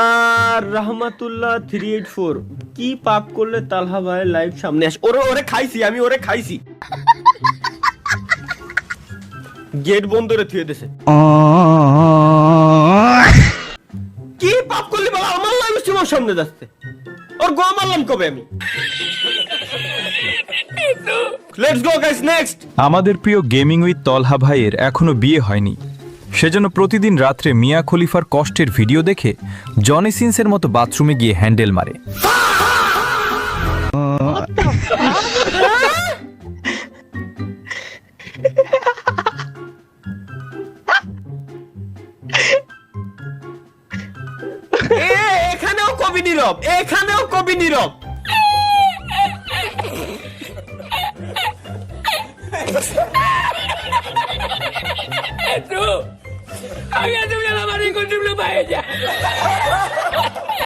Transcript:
আর রহমাতুল্লাহ 384 কি পাপ করলে তালহা ভাই লাইভ সামনে আসে? ওরে খাইছি আমি, ওরে খাইছি। গেট বন্ধ করে থুয়ে দিছে। কি পাপ করলি বলা? আমার লাইভ তোমার সামনে যাচ্ছে। ওর গো মারলাম কবে আমি? Let's go guys, next. আমাদের প্রিয় গেমিং উইথ তলহা ভাইয়ের এখনো বিয়ে হয়নি, সেজন্য প্রতিদিন রাত্রে মিয়া খলিফার কষ্টের ভিডিও দেখে জনি সিন্সের মতো বাথরুমে গিয়ে হ্যান্ডেল মারে। এখানেও কবি নীরব, এখানেও কবি নীরব। Tú, había tu vida, marico, tú no para ella.